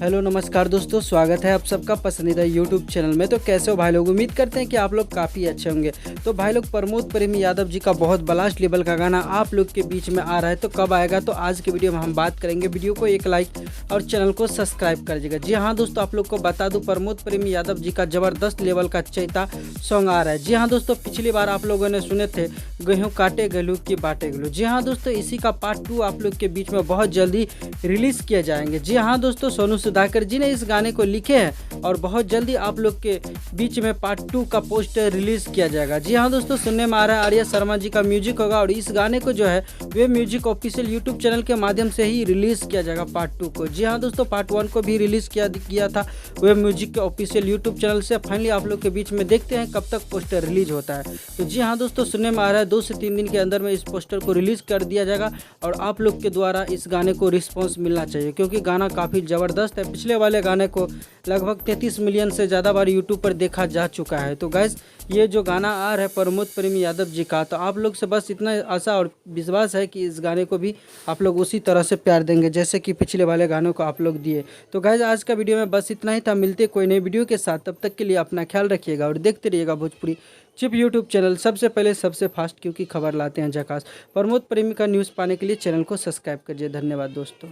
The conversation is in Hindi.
हेलो नमस्कार दोस्तों, स्वागत है आप सबका पसंदीदा यूट्यूब चैनल में। तो कैसे हो भाई लोग? उम्मीद करते हैं कि आप लोग काफ़ी अच्छे होंगे। तो भाई लोग, प्रमोद प्रेमी यादव जी का बहुत ब्लास्ट लेवल का गाना आप लोग के बीच में आ रहा है। तो कब आएगा, तो आज की वीडियो में हम बात करेंगे। वीडियो को एक लाइक और चैनल को सब्सक्राइब कर दीजिएगा। जी हाँ दोस्तों, आप लोग को बता दूँ, प्रमोद प्रेमी यादव जी का ज़बरदस्त लेवल का चैता सॉन्ग आ रहा है। जी हाँ दोस्तों, पिछली बार आप लोगों ने सुने थे गेहूँ काटे गलू की बाटे गलू। जी हाँ दोस्तों, इसी का पार्ट 2 आप लोग के बीच में बहुत जल्दी रिलीज़ किए जाएंगे। जी हाँ दोस्तों, सोनू सुधाकर जी ने इस गाने को लिखे हैं और बहुत जल्दी आप लोग के बीच में पार्ट 2 का पोस्टर रिलीज किया जाएगा। जी हाँ दोस्तों, सुनने में आ रहा है आर्या शर्मा जी का म्यूजिक होगा और इस गाने को जो है वे म्यूजिक ऑफिशियल यूट्यूब चैनल के माध्यम से ही रिलीज किया जाएगा पार्ट 2 को। जी हाँ दोस्तों, पार्ट 1 को भी रिलीज किया था वे म्यूजिक के ऑफिशियल यूट्यूब चैनल से। फाइनली आप लोग के बीच में देखते हैं कब तक पोस्टर रिलीज होता है। तो जी हाँ दोस्तों, सुनने में आ रहा है 2 से 3 दिन के अंदर में इस पोस्टर को रिलीज कर दिया जाएगा और आप लोग के द्वारा इस गाने को रिस्पॉन्स मिलना चाहिए, क्योंकि गाना काफ़ी ज़बरदस्त है। पिछले वाले गाने को लगभग 33 मिलियन से ज़्यादा बार यूट्यूब पर देखा जा चुका है। तो गैस, ये जो गाना आ रहा है प्रमोद प्रेमी यादव जी का, तो आप लोग से बस इतना आशा और विश्वास है कि इस गाने को भी आप लोग उसी तरह से प्यार देंगे जैसे कि पिछले वाले गानों को आप लोग दिए। तो गैस, आज का वीडियो में बस इतना ही था। मिलते कोई नई वीडियो के साथ, तब तक के लिए अपना ख्याल रखिएगा और देखते रहिएगा भोजपुरी चिप यूट्यूब चैनल, सबसे पहले सबसे फास्ट, क्योंकि खबर लाते हैं झकास। प्रमोद प्रेमी का न्यूज़ पाने के लिए चैनल को सब्सक्राइब करिए। धन्यवाद दोस्तों।